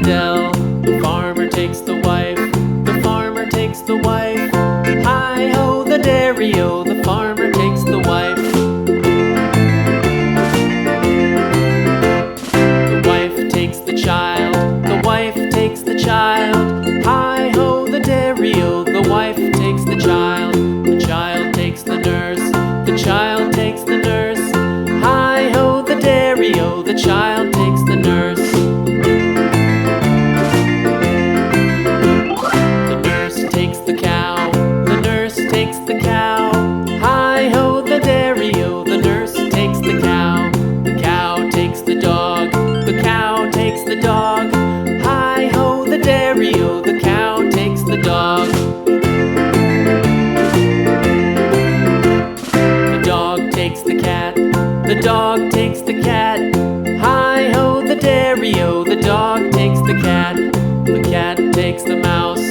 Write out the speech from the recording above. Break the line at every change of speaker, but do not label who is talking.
dell. The farmer takes the wife, the farmer takes the wife. Hi-ho, the dairy-o, the farmer takes the wife. The wife takes the child, the wife takes the child. Hi-ho, the dairy-o, the wife takes the child. The child takes the nurse, the child takes the nurse. Hi-ho, the dairy-o, the child takes the nurse. The nurse takes the cow, the nurse takes the cow. Hi-ho, the dairy-o, the nurse takes the cow. The cow takes the dog, the cow takes the dog. Hi-ho, the dairy-o, the cow takes the dog. The dog takes the cat, the dog takes the cat. Hi-ho, the dairy-o, the dog takes the cat. The cat takes the mouse,